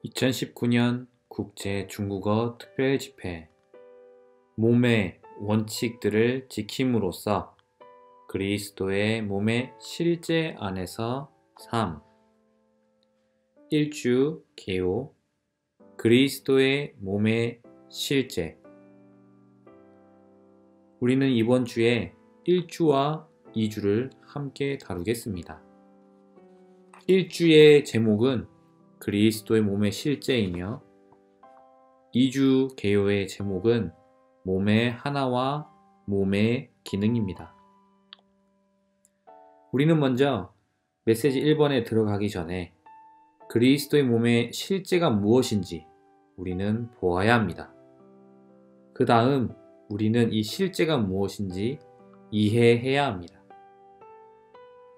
2019년 국제 중국어 특별집회 몸의 원칙들을 지킴으로써 그리스도의 몸의 실제 안에서 삶 일주 개요 그리스도의 몸의 실제. 우리는 이번 주에 1주와 2주를 함께 다루겠습니다. 1주의 제목은 그리스도의 몸의 실제이며 2주 개요의 제목은 몸의 하나와 몸의 기능입니다. 우리는 먼저 메시지 1번에 들어가기 전에 그리스도의 몸의 실제가 무엇인지 우리는 보아야 합니다. 그 다음 우리는 이 실제가 무엇인지 이해해야 합니다.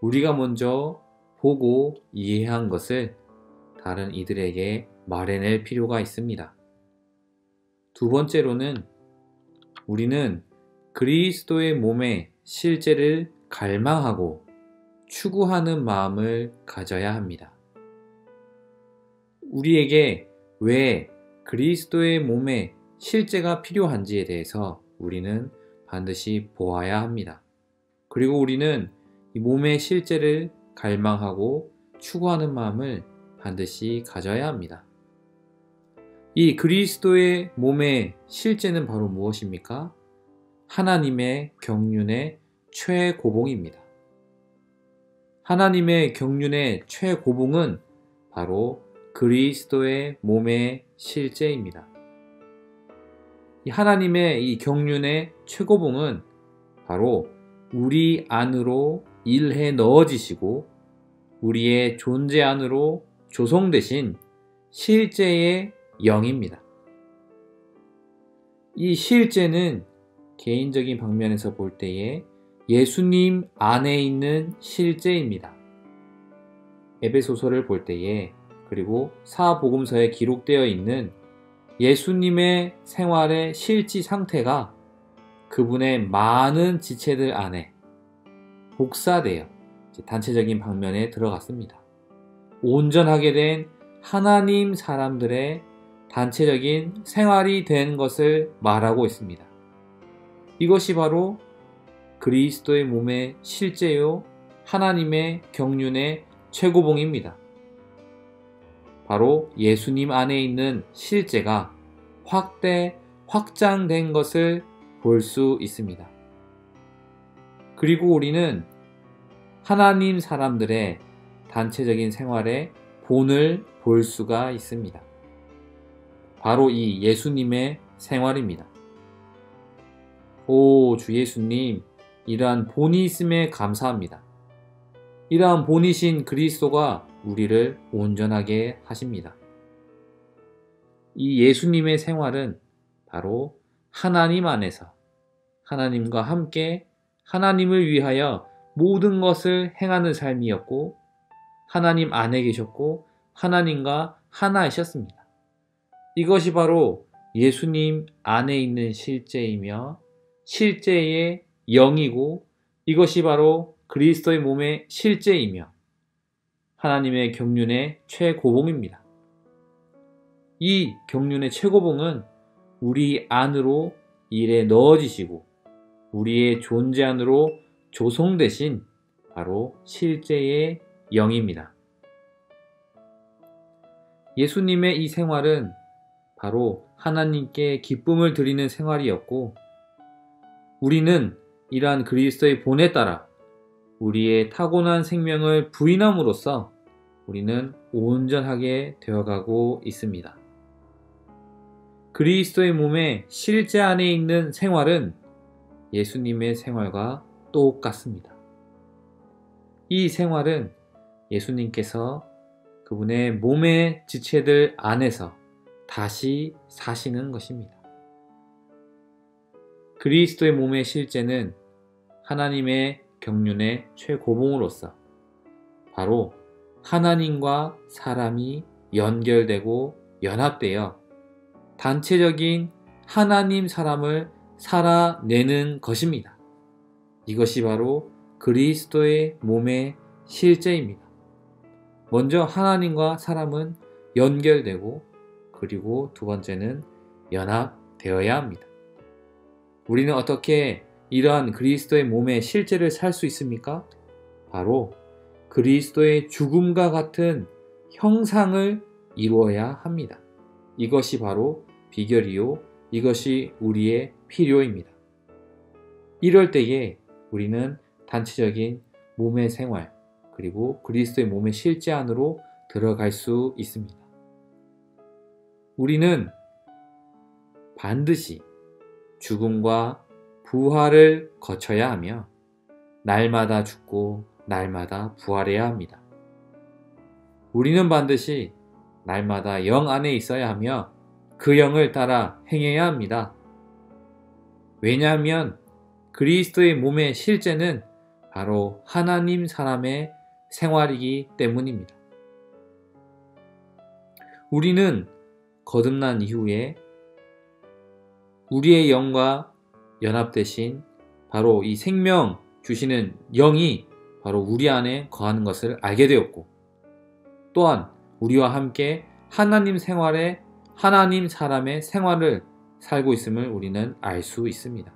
우리가 먼저 보고 이해한 것을 다른 이들에게 말해낼 필요가 있습니다. 두 번째로는 우리는 그리스도의 몸의 실제를 갈망하고 추구하는 마음을 가져야 합니다. 우리에게 왜 그리스도의 몸의 실제가 필요한지에 대해서 우리는 반드시 보아야 합니다. 그리고 우리는 이 몸의 실제를 갈망하고 추구하는 마음을 반드시 가져야 합니다. 이 그리스도의 몸의 실제는 바로 무엇입니까? 하나님의 경륜의 최고봉입니다. 하나님의 경륜의 최고봉은 바로 그리스도의 몸의 실제입니다. 이 하나님의 이 경륜의 최고봉은 바로 우리 안으로 일해 넣어지시고 우리의 존재 안으로 조성되신 실제의 영입니다. 이 실제는 개인적인 방면에서 볼 때에 예수님 안에 있는 실제입니다. 에베소서를 볼 때에 그리고 사복음서에 기록되어 있는 예수님의 생활의 실지 상태가 그분의 많은 지체들 안에 복사되어 단체적인 방면에 들어갔습니다. 온전하게 된 하나님 사람들의 단체적인 생활이 된 것을 말하고 있습니다. 이것이 바로 그리스도의 몸의 실제요 하나님의 경륜의 최고봉입니다. 바로 예수님 안에 있는 실제가 확장된 것을 볼 수 있습니다. 그리고 우리는 하나님 사람들의 단체적인 생활의 본을 볼 수가 있습니다. 바로 이 예수님의 생활입니다. 오, 주 예수님, 이러한 본이 있음에 감사합니다. 이러한 본이신 그리스도가 우리를 온전하게 하십니다. 이 예수님의 생활은 바로 하나님 안에서 하나님과 함께 하나님을 위하여 모든 것을 행하는 삶이었고 하나님 안에 계셨고 하나님과 하나이셨습니다. 이것이 바로 예수님 안에 있는 실제이며 실제의 영이고 이것이 바로 그리스도의 몸의 실제이며 하나님의 경륜의 최고봉입니다. 이 경륜의 최고봉은 우리 안으로 일에 넣어지시고 우리의 존재 안으로 조성되신 바로 실제의 영입니다. 예수님의 이 생활은 바로 하나님께 기쁨을 드리는 생활이었고 우리는 이러한 그리스도의 본에 따라 우리의 타고난 생명을 부인함으로써 우리는 온전하게 되어가고 있습니다. 그리스도의 몸의 실제 안에 있는 생활은 예수님의 생활과 똑같습니다. 이 생활은 예수님께서 그분의 몸의 지체들 안에서 다시 사시는 것입니다. 그리스도의 몸의 실제는 하나님의 경륜의 최고봉으로서 바로 하나님과 사람이 연결되고 연합되어 단체적인 하나님 사람을 살아내는 것입니다. 이것이 바로 그리스도의 몸의 실제입니다. 먼저 하나님과 사람은 연결되고, 그리고 두 번째는 연합되어야 합니다. 우리는 어떻게 이러한 그리스도의 몸의 실제를 살 수 있습니까? 바로 그리스도의 죽음과 같은 형상을 이루어야 합니다. 이것이 바로 비결이요, 이것이 우리의 필요입니다. 이럴 때에 우리는 단체적인 몸의 생활, 그리고 그리스도의 몸의 실제 안으로 들어갈 수 있습니다. 우리는 반드시 죽음과 부활을 거쳐야 하며 날마다 죽고 날마다 부활해야 합니다. 우리는 반드시 날마다 영 안에 있어야 하며 그 영을 따라 행해야 합니다. 왜냐하면 그리스도의 몸의 실제는 바로 하나님 사람의 생활이기 때문입니다. 우리는 거듭난 이후에 우리의 영과 연합되신 바로 이 생명 주시는 영이 바로 우리 안에 거하는 것을 알게 되었고, 또한 우리와 함께 하나님 사람의 생활을 살고 있음을 우리는 알 수 있습니다.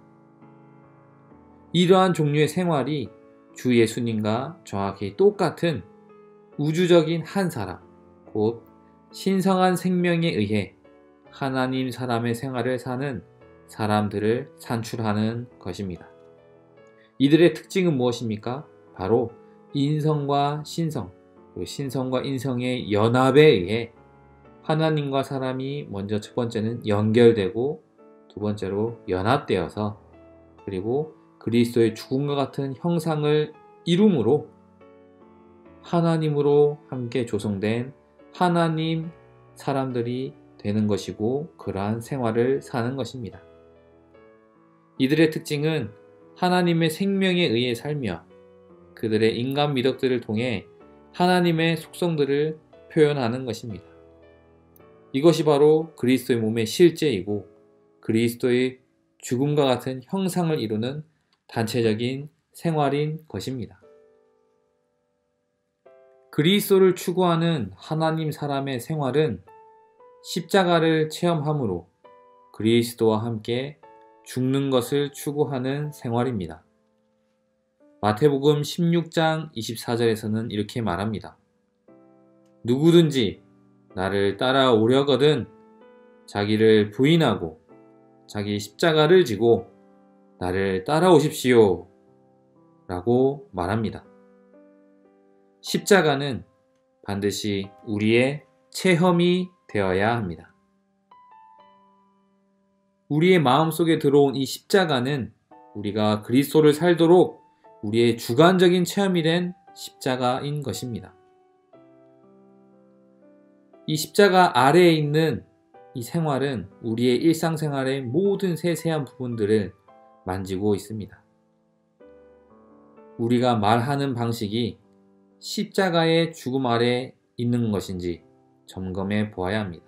이러한 종류의 생활이 주 예수님과 정확히 똑같은 우주적인 한 사람, 곧 신성한 생명에 의해 하나님 사람의 생활을 사는 사람들을 산출하는 것입니다. 이들의 특징은 무엇입니까? 바로 인성과 신성, 그리고 신성과 인성의 연합에 의해 하나님과 사람이 먼저 첫 번째는 연결되고, 두 번째로 연합되어서, 그리고 그리스도의 죽음과 같은 형상을 이룸으로 하나님으로 함께 조성된 하나님 사람들이 되는 것이고, 그러한 생활을 사는 것입니다. 이들의 특징은 하나님의 생명에 의해 살며 그들의 인간 미덕들을 통해 하나님의 속성들을 표현하는 것입니다. 이것이 바로 그리스도의 몸의 실제이고, 그리스도의 죽음과 같은 형상을 이루는 단체적인 생활인 것입니다. 그리스도를 추구하는 하나님 사람의 생활은 십자가를 체험함으로 그리스도와 함께 죽는 것을 추구하는 생활입니다. 마태복음 16장 24절에서는 이렇게 말합니다. 누구든지 나를 따라오려거든 자기를 부인하고 자기 십자가를 지고 나를 따라오십시오 라고 말합니다. 십자가는 반드시 우리의 체험이 되어야 합니다. 우리의 마음속에 들어온 이 십자가는 우리가 그리스도를 살도록 우리의 주관적인 체험이 된 십자가인 것입니다. 이 십자가 아래에 있는 이 생활은 우리의 일상생활의 모든 세세한 부분들을 만지고 있습니다. 우리가 말하는 방식이 십자가의 죽음 아래 있는 것인지 점검해 보아야 합니다.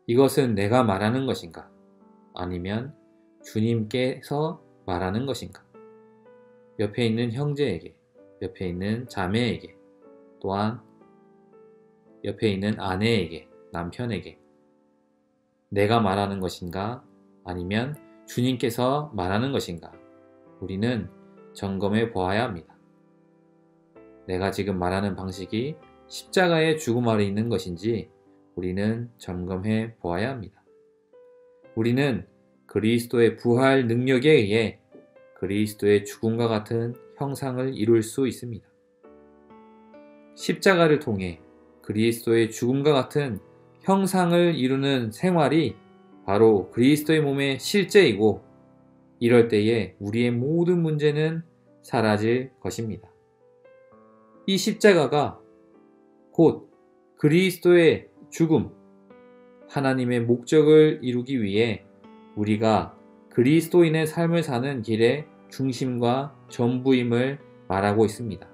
이것은 내가 말하는 것인가? 아니면 주님께서 말하는 것인가? 옆에 있는 형제에게, 옆에 있는 자매에게, 또한 옆에 있는 아내에게, 남편에게 내가 말하는 것인가? 아니면 주님께서 말하는 것인가? 우리는 점검해 보아야 합니다. 내가 지금 말하는 방식이 십자가의 죽음 아래 있는 것인지 우리는 점검해 보아야 합니다. 우리는 그리스도의 부활 능력에 의해 그리스도의 죽음과 같은 형상을 이룰 수 있습니다. 십자가를 통해 그리스도의 죽음과 같은 형상을 이루는 생활이 바로 그리스도의 몸의 실제이고, 이럴 때에 우리의 모든 문제는 사라질 것입니다. 이 십자가가 곧 그리스도의 죽음, 하나님의 목적을 이루기 위해 우리가 그리스도인의 삶을 사는 길의 중심과 전부임을 말하고 있습니다.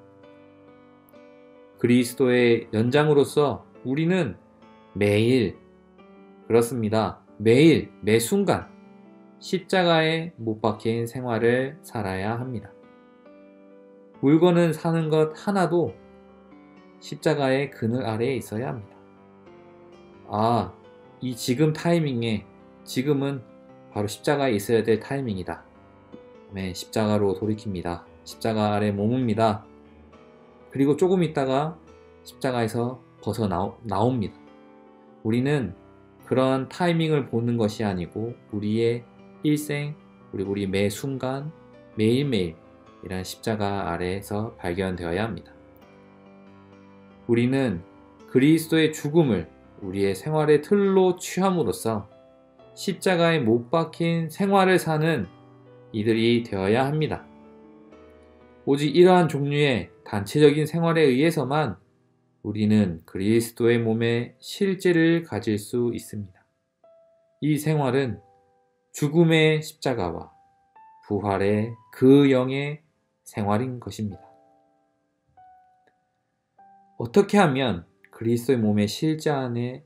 그리스도의 연장으로서 우리는 매일, 그렇습니다. 매일, 매 순간 십자가에 못 박힌 생활을 살아야 합니다. 물건은 사는 것 하나도 십자가의 그늘 아래에 있어야 합니다. 이 지금 타이밍에 지금은 바로 십자가에 있어야 될 타이밍이다. 십자가로 돌이킵니다. 십자가 아래 머뭅니다. 그리고 조금 있다가 십자가에서 벗어 나옵니다. 우리는 그런 타이밍을 보는 것이 아니고 우리의 일생, 그리고 우리 매 순간, 매일매일 이런 십자가 아래에서 발견되어야 합니다. 우리는 그리스도의 죽음을 우리의 생활의 틀로 취함으로써 십자가에 못 박힌 생활을 사는 이들이 되어야 합니다. 오직 이러한 종류의 단체적인 생활에 의해서만 우리는 그리스도의 몸의 실제를 가질 수 있습니다. 이 생활은 죽음의 십자가와 부활의 그 영의 생활인 것입니다. 어떻게 하면 그리스도의 몸의 실제 안에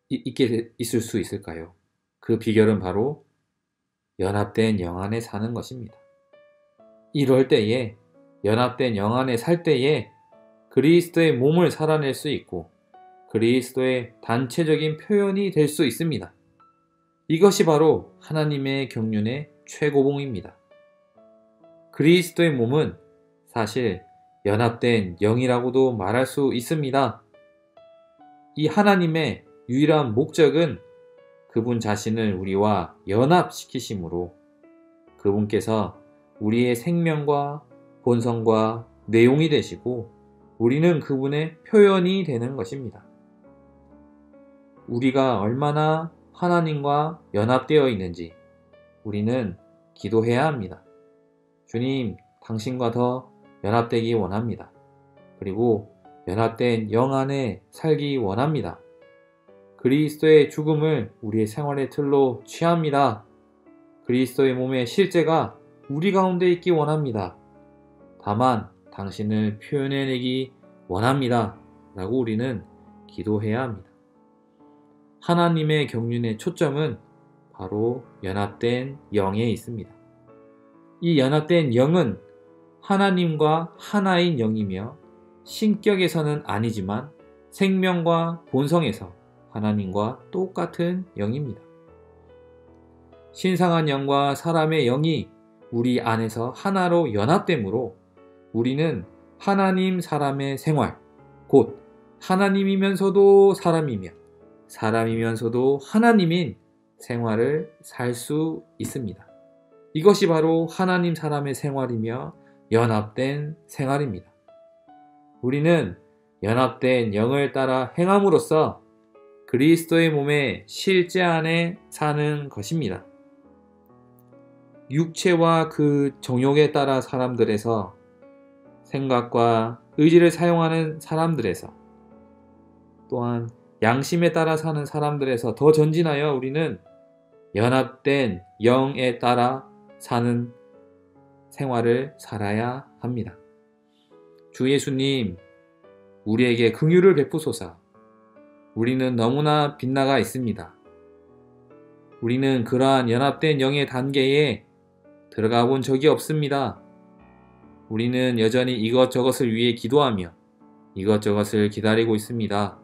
있을 수 있을까요? 그 비결은 바로 연합된 영 안에 사는 것입니다. 이럴 때에, 연합된 영 안에 살 때에 그리스도의 몸을 살아낼 수 있고 그리스도의 단체적인 표현이 될 수 있습니다. 이것이 바로 하나님의 경륜의 최고봉입니다. 그리스도의 몸은 사실 연합된 영이라고도 말할 수 있습니다. 이 하나님의 유일한 목적은 그분 자신을 우리와 연합시키심으로 그분께서 우리의 생명과 본성과 내용이 되시고 우리는 그분의 표현이 되는 것입니다. 우리가 얼마나 하나님과 연합되어 있는지 우리는 기도해야 합니다. 주님, 당신과 더 연합되기 원합니다. 그리고 연합된 영 안에 살기 원합니다. 그리스도의 죽음을 우리의 생활의 틀로 취합니다. 그리스도의 몸의 실제가 우리 가운데 있기 원합니다. 다만 당신을 표현해내기 원합니다. 라고 우리는 기도해야 합니다. 하나님의 경륜의 초점은 바로 연합된 영에 있습니다. 이 연합된 영은 하나님과 하나인 영이며 신격에서는 아니지만 생명과 본성에서 하나님과 똑같은 영입니다. 신성한 영과 사람의 영이 우리 안에서 하나로 연합되므로 우리는 하나님 사람의 생활, 곧 하나님이면서도 사람이며 사람이면서도 하나님인 생활을 살 수 있습니다. 이것이 바로 하나님 사람의 생활이며 연합된 생활입니다. 우리는 연합된 영을 따라 행함으로써 그리스도의 몸의 실제 안에 사는 것입니다. 육체와 그 정욕에 따라 사람들에서 생각과 의지를 사용하는 사람들에서 또한 양심에 따라 사는 사람들에서 더 전진하여 우리는 연합된 영에 따라 사는 생활을 살아야 합니다. 주 예수님, 우리에게 긍휼을 베푸소서. 우리는 너무나 빗나가 있습니다. 우리는 그러한 연합된 영의 단계에 들어가 본 적이 없습니다. 우리는 여전히 이것저것을 위해 기도하며 이것저것을 기다리고 있습니다.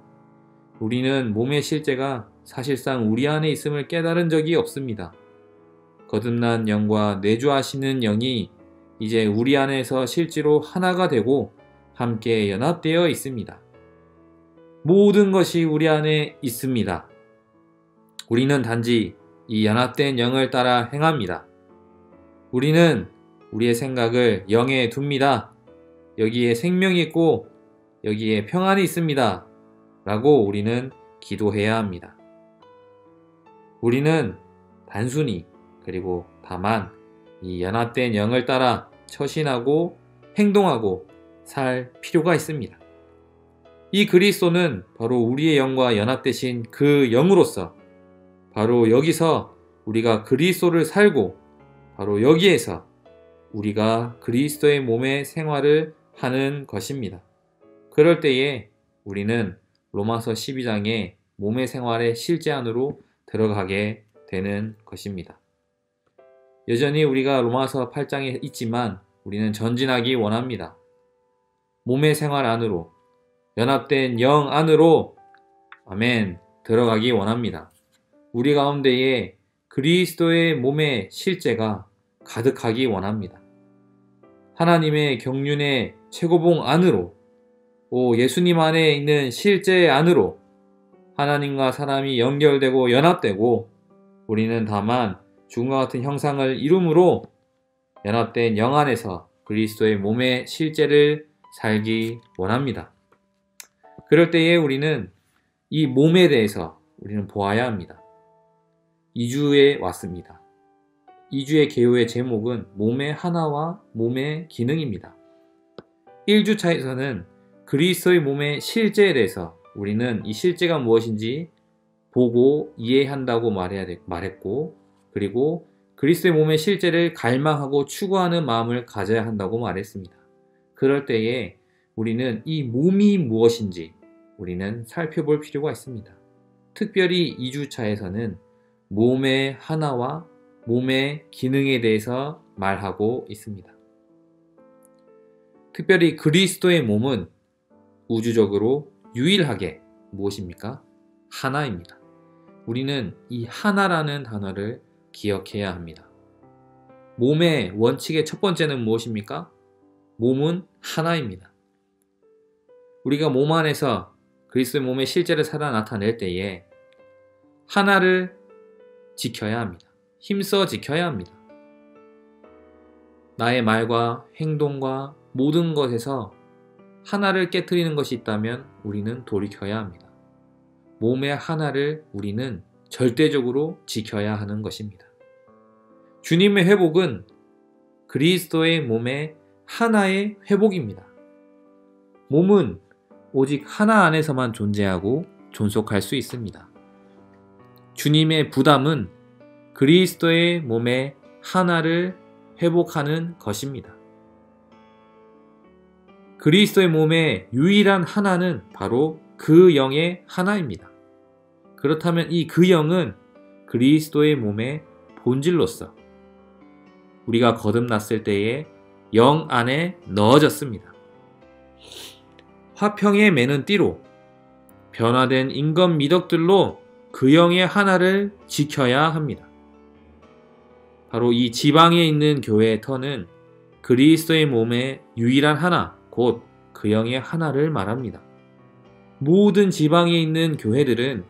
우리는 몸의 실제가 사실상 우리 안에 있음을 깨달은 적이 없습니다. 거듭난 영과 내주하시는 영이 이제 우리 안에서 실제로 하나가 되고 함께 연합되어 있습니다. 모든 것이 우리 안에 있습니다. 우리는 단지 이 연합된 영을 따라 행합니다. 우리는 우리의 생각을 영에 둡니다. 여기에 생명이 있고 여기에 평안이 있습니다. 라고 우리는 기도해야 합니다. 우리는 단순히 그리고 다만 이 연합된 영을 따라 처신하고 행동하고 살 필요가 있습니다. 이 그리스도는 바로 우리의 영과 연합되신 그 영으로서 바로 여기서 우리가 그리스도를 살고 바로 여기에서 우리가 그리스도의 몸의 생활을 하는 것입니다. 그럴 때에 우리는 로마서 12장의 몸의 생활의 실제 안으로 들어가게 되는 것입니다. 여전히 우리가 로마서 8장에 있지만 우리는 전진하기 원합니다. 몸의 생활 안으로, 연합된 영 안으로 아멘. 들어가기 원합니다. 우리 가운데에 그리스도의 몸의 실제가 가득하기 원합니다. 하나님의 경륜의 최고봉 안으로, 예수님 안에 있는 실제 안으로 하나님과 사람이 연결되고 연합되고 우리는 다만 죽음과 같은 형상을 이룸으로 연합된 영 안에서 그리스도의 몸의 실제를 살기 원합니다. 그럴 때에 우리는 이 몸에 대해서 우리는 보아야 합니다. 2주에 왔습니다. 2주의 개요의 제목은 몸의 하나와 몸의 기능입니다. 1주차에서는 그리스도의 몸의 실제에 대해서 우리는 이 실제가 무엇인지 보고 이해한다고 말했고, 그리고 그리스도의 몸의 실제를 갈망하고 추구하는 마음을 가져야 한다고 말했습니다. 그럴 때에 우리는 이 몸이 무엇인지 우리는 살펴볼 필요가 있습니다. 특별히 2주차에서는 몸의 하나와 몸의 기능에 대해서 말하고 있습니다. 특별히 그리스도의 몸은 우주적으로 유일하게 무엇입니까? 하나입니다. 우리는 이 하나라는 단어를 기억해야 합니다. 몸의 원칙의 첫 번째는 무엇입니까? 몸은 하나입니다. 우리가 몸 안에서 그리스도의 몸의 실제를 살아 나타낼 때에 하나를 지켜야 합니다. 힘써 지켜야 합니다. 나의 말과 행동과 모든 것에서 하나를 깨트리는 것이 있다면 우리는 돌이켜야 합니다. 몸의 하나를 우리는 절대적으로 지켜야 하는 것입니다. 주님의 회복은 그리스도의 몸의 하나의 회복입니다. 몸은 오직 하나 안에서만 존재하고 존속할 수 있습니다. 주님의 부담은 그리스도의 몸의 하나를 회복하는 것입니다. 그리스도의 몸의 유일한 하나는 바로 그 영의 하나입니다. 그렇다면 이 그 영은 그리스도의 몸의 본질로서 우리가 거듭났을 때에 영 안에 넣어졌습니다. 화평에 매는 띠로 변화된 인건 미덕들로 그 영의 하나를 지켜야 합니다. 바로 이 지방에 있는 교회의 터는 그리스도의 몸의 유일한 하나, 곧 그 영의 하나를 말합니다. 모든 지방에 있는 교회들은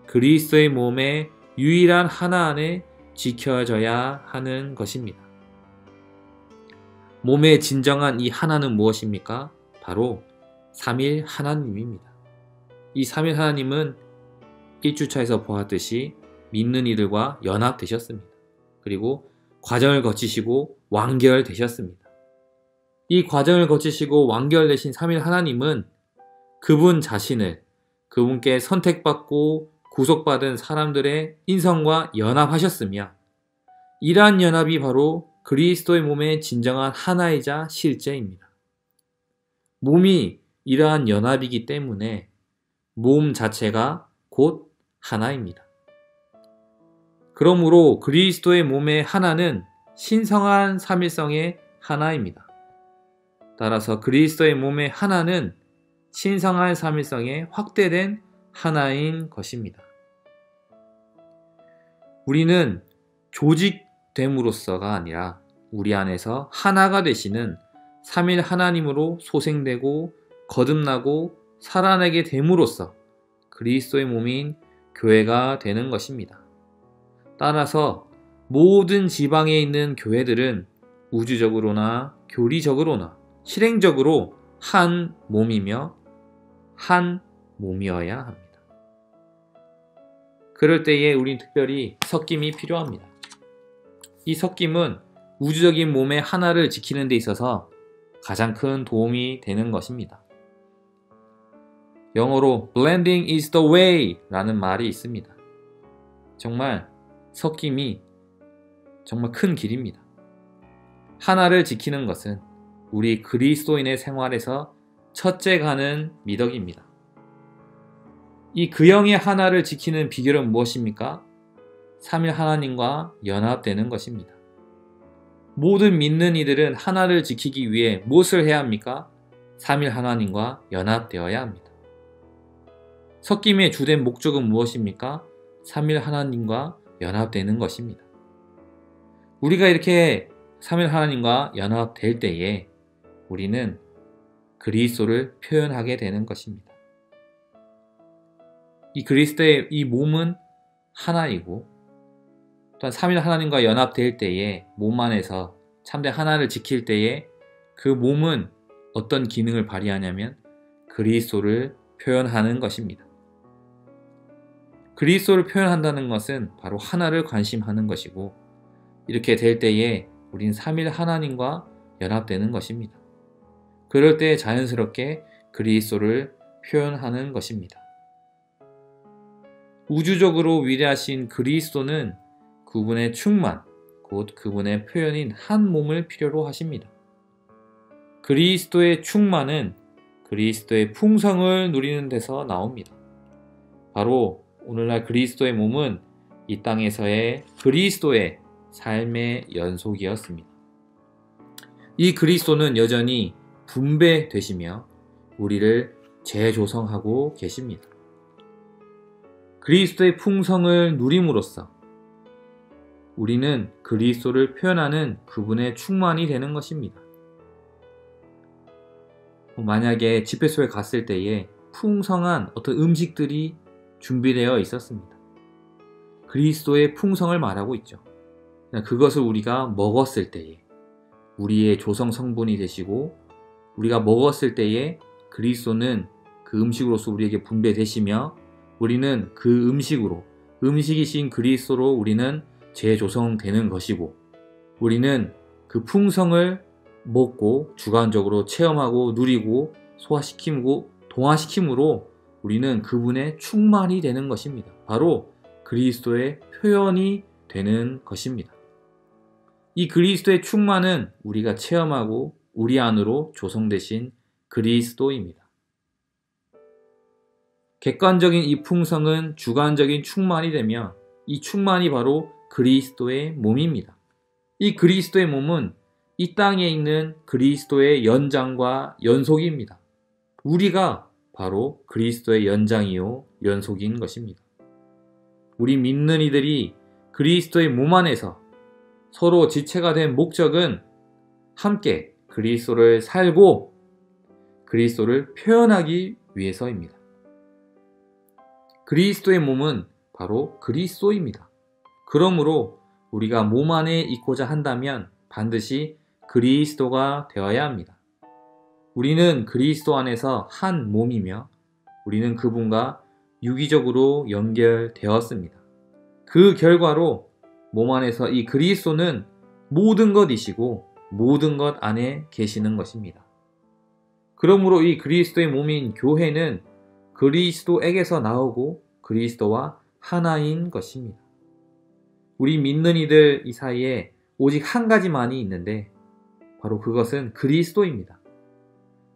그리스도의 몸의 유일한 하나 안에 지켜져야 하는 것입니다. 몸의 진정한 이 하나는 무엇입니까? 바로 삼일 하나님입니다. 이 삼일 하나님은 1주차에서 보았듯이 믿는 이들과 연합되셨습니다. 그리고 과정을 거치시고 완결되셨습니다. 이 과정을 거치시고 완결되신 삼일 하나님은 그분 자신을 그분께 선택받고 구속받은 사람들의 인성과 연합하셨으며 이러한 연합이 바로 그리스도의 몸의 진정한 하나이자 실제입니다. 몸이 이러한 연합이기 때문에 몸 자체가 곧 하나입니다. 그러므로 그리스도의 몸의 하나는 신성한 삼일성의 하나입니다. 따라서 그리스도의 몸의 하나는 신성한 삼일성의 확대된 하나인 것입니다. 우리는 조직됨으로써가 아니라 우리 안에서 하나가 되시는 삼일 하나님으로 소생되고 거듭나고 살아나게 됨으로써 그리스도의 몸인 교회가 되는 것입니다. 따라서 모든 지방에 있는 교회들은 우주적으로나 교리적으로나 실행적으로 한 몸이며 한 몸이어야 합니다. 그럴 때에 우린 특별히 섞임이 필요합니다. 이 섞임은 우주적인 몸의 하나를 지키는 데 있어서 가장 큰 도움이 되는 것입니다. 영어로 blending is the way 라는 말이 있습니다. 정말 섞임이 정말 큰 길입니다. 하나를 지키는 것은 우리 그리스도인의 생활에서 첫째 가는 미덕입니다. 이 그 영의 하나를 지키는 비결은 무엇입니까? 삼일 하나님과 연합되는 것입니다. 모든 믿는 이들은 하나를 지키기 위해 무엇을 해야 합니까? 삼일 하나님과 연합되어야 합니다. 섞임의 주된 목적은 무엇입니까? 삼일 하나님과 연합되는 것입니다. 우리가 이렇게 삼일 하나님과 연합될 때에 우리는 그리스도를 표현하게 되는 것입니다. 이 그리스도의 이 몸은 하나이고, 또한 삼일 하나님과 연합될 때에 몸 안에서 참된 하나를 지킬 때에 그 몸은 어떤 기능을 발휘하냐면 그리스도를 표현하는 것입니다. 그리스도를 표현한다는 것은 바로 하나를 관심하는 것이고, 이렇게 될 때에 우린 삼일 하나님과 연합되는 것입니다. 그럴 때 자연스럽게 그리스도를 표현하는 것입니다. 우주적으로 위대하신 그리스도는 그분의 충만, 곧 그분의 표현인 한 몸을 필요로 하십니다. 그리스도의 충만은 그리스도의 풍성을 누리는 데서 나옵니다. 바로 오늘날 그리스도의 몸은 이 땅에서의 그리스도의 삶의 연속이었습니다. 이 그리스도는 여전히 분배되시며 우리를 재조성하고 계십니다. 그리스도의 풍성을 누림으로써 우리는 그리스도를 표현하는 그분의 충만이 되는 것입니다. 만약에 집회소에 갔을 때에 풍성한 어떤 음식들이 준비되어 있었습니다. 그리스도의 풍성을 말하고 있죠. 그것을 우리가 먹었을 때에 우리의 조성 성분이 되시고, 우리가 먹었을 때에 그리스도는 그 음식으로서 우리에게 분배되시며 우리는 그 음식으로, 음식이신 그리스도로 우리는 재조성되는 것이고, 우리는 그 풍성을 먹고 주관적으로 체험하고 누리고 소화시키고 동화시킴으로 우리는 그분의 충만이 되는 것입니다. 바로 그리스도의 표현이 되는 것입니다. 이 그리스도의 충만은 우리가 체험하고 우리 안으로 조성되신 그리스도입니다. 객관적인 이 풍성은 주관적인 충만이 되며 이 충만이 바로 그리스도의 몸입니다. 이 그리스도의 몸은 이 땅에 있는 그리스도의 연장과 연속입니다. 우리가 바로 그리스도의 연장이요 연속인 것입니다. 우리 믿는 이들이 그리스도의 몸 안에서 서로 지체가 된 목적은 함께 그리스도를 살고 그리스도를 표현하기 위해서입니다. 그리스도의 몸은 바로 그리스도입니다. 그러므로 우리가 몸 안에 있고자 한다면 반드시 그리스도가 되어야 합니다. 우리는 그리스도 안에서 한 몸이며 우리는 그분과 유기적으로 연결되었습니다. 그 결과로 몸 안에서 이 그리스도는 모든 것이시고 모든 것 안에 계시는 것입니다. 그러므로 이 그리스도의 몸인 교회는 그리스도에게서 나오고 그리스도와 하나인 것입니다. 우리 믿는 이들 이 사이에 오직 한 가지만이 있는데 바로 그것은 그리스도입니다.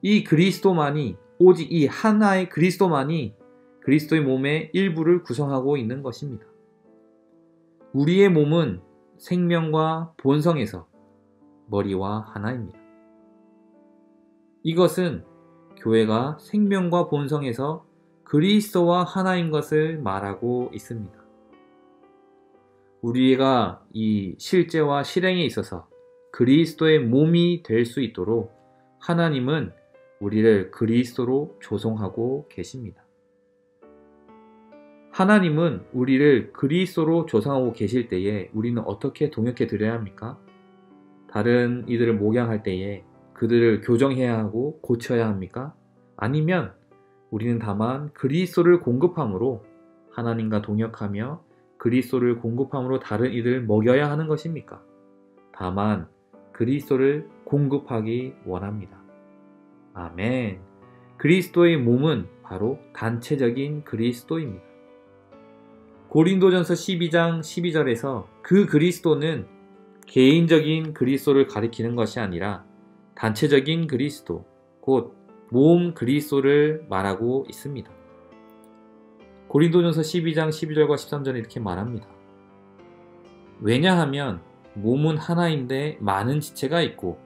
이 그리스도만이, 오직 이 하나의 그리스도만이 그리스도의 몸의 일부를 구성하고 있는 것입니다. 우리의 몸은 생명과 본성에서 머리와 하나입니다. 이것은 교회가 생명과 본성에서 그리스도와 하나인 것을 말하고 있습니다. 우리가 이 실제와 실행에 있어서 그리스도의 몸이 될 수 있도록 하나님은 우리를 그리스도로 조성하고 계십니다. 하나님은 우리를 그리스도로 조성하고 계실 때에 우리는 어떻게 동역해 드려야 합니까? 다른 이들을 목양할 때에 그들을 교정해야 하고 고쳐야 합니까? 아니면 우리는 다만 그리스도를 공급함으로 하나님과 동역하며 그리스도를 공급함으로 다른 이들을 먹여야 하는 것입니까? 다만 그리스도를 공급하기 원합니다. 아멘. 그리스도의 몸은 바로 단체적인 그리스도입니다. 고린도전서 12장 12절에서 그 그리스도는 개인적인 그리스도를 가리키는 것이 아니라 단체적인 그리스도, 곧 몸 그리스도를 말하고 있습니다. 고린도전서 12장 12절과 13절에 이렇게 말합니다. 왜냐하면 몸은 하나인데 많은 지체가 있고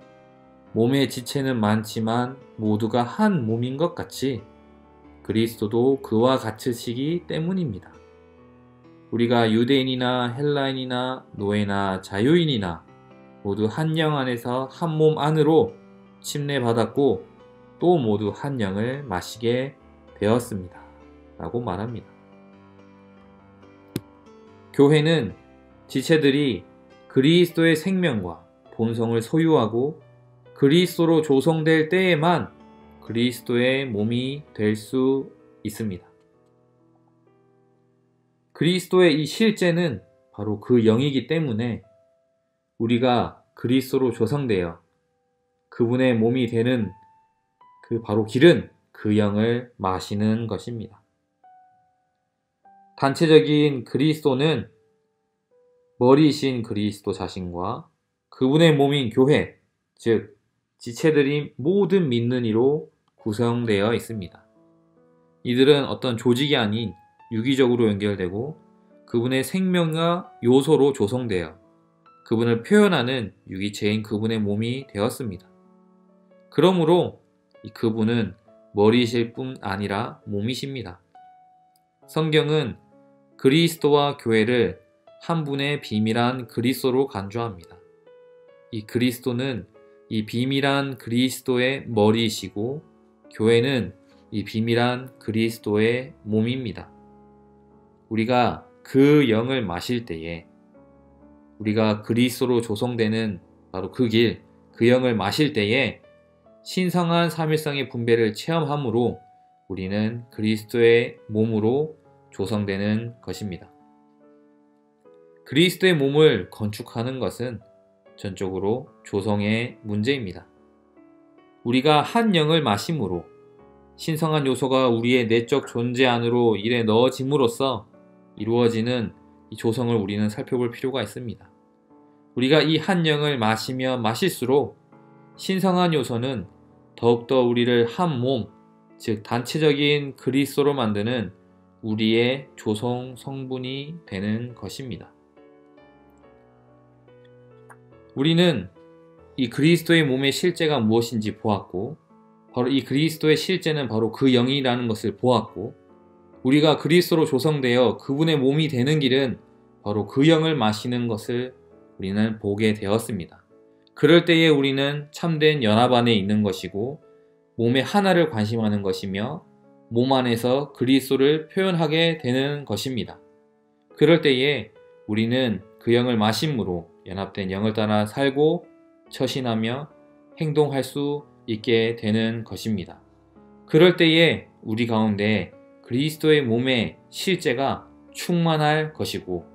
몸의 지체는 많지만 모두가 한 몸인 것 같이 그리스도도 그와 같으시기 때문입니다. 우리가 유대인이나 헬라인이나 노예나 자유인이나 모두 한 영 안에서 한 몸 안으로 침례받았고 또 모두 한 영을 마시게 되었습니다. 라고 말합니다. 교회는 지체들이 그리스도의 생명과 본성을 소유하고 그리스도로 조성될 때에만 그리스도의 몸이 될 수 있습니다. 그리스도의 이 실제는 바로 그 영이기 때문에 우리가 그리스도로 조성되어 그분의 몸이 되는 그 바로 길은 그 영을 마시는 것입니다. 단체적인 그리스도는 머리이신 그리스도 자신과 그분의 몸인 교회, 즉 지체들이 모든 믿는 이로 구성되어 있습니다. 이들은 어떤 조직이 아닌 유기적으로 연결되고 그분의 생명과 요소로 조성되어 그분을 표현하는 유기체인 그분의 몸이 되었습니다. 그러므로 그분은 머리이실 뿐 아니라 몸이십니다. 성경은 그리스도와 교회를 한 분의 비밀한 그리스도로 간주합니다. 이 그리스도는 이 비밀한 그리스도의 머리이시고 교회는 이 비밀한 그리스도의 몸입니다. 우리가 그 영을 마실 때에 우리가 그리스도로 조성되는 바로 그 길, 그 영을 마실 때에 신성한 삼일성의 분배를 체험함으로 우리는 그리스도의 몸으로 조성되는 것입니다. 그리스도의 몸을 건축하는 것은 전적으로 조성의 문제입니다. 우리가 한 영을 마심으로 신성한 요소가 우리의 내적 존재 안으로 일에 넣어짐으로써 이루어지는 이 조성을 우리는 살펴볼 필요가 있습니다. 우리가 이 한 영을 마시며 마실수록 신성한 요소는 더욱더 우리를 한 몸, 즉 단체적인 그리스도로 만드는 우리의 조성 성분이 되는 것입니다. 우리는 이 그리스도의 몸의 실제가 무엇인지 보았고 바로 이 그리스도의 실제는 바로 그 영이라는 것을 보았고 우리가 그리스도로 조성되어 그분의 몸이 되는 길은 바로 그 영을 마시는 것을 우리는 보게 되었습니다. 그럴 때에 우리는 참된 연합 안에 있는 것이고 몸의 하나를 관심하는 것이며 몸 안에서 그리스도를 표현하게 되는 것입니다. 그럴 때에 우리는 그 영을 마심으로 연합된 영을 따라 살고 처신하며 행동할 수 있게 되는 것입니다. 그럴 때에 우리 가운데 그리스도의 몸의 실제가 충만할 것이고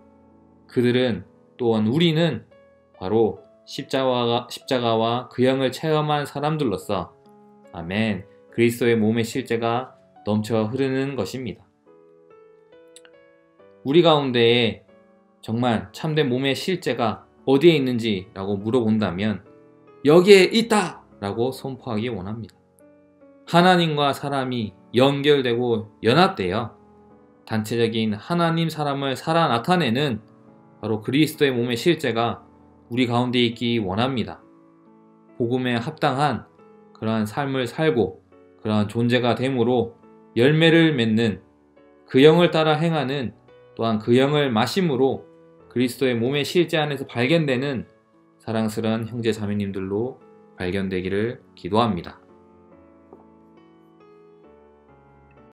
그들은 또한 우리는 바로 십자가와 그 영을 체험한 사람들로서 아멘 그리스도의 몸의 실제가 넘쳐 흐르는 것입니다. 우리 가운데에 정말 참된 몸의 실제가 어디에 있는지 라고 물어본다면 여기에 있다! 라고 선포하기 원합니다. 하나님과 사람이 연결되고 연합되어 단체적인 하나님 사람을 살아 나타내는 바로 그리스도의 몸의 실제가 우리 가운데 있기 원합니다. 복음에 합당한 그러한 삶을 살고 그러한 존재가 됨으로 열매를 맺는 그 영을 따라 행하는 또한 그 영을 마심으로 그리스도의 몸의 실제 안에서 발견되는 사랑스러운 형제 자매님들로 발견되기를 기도합니다.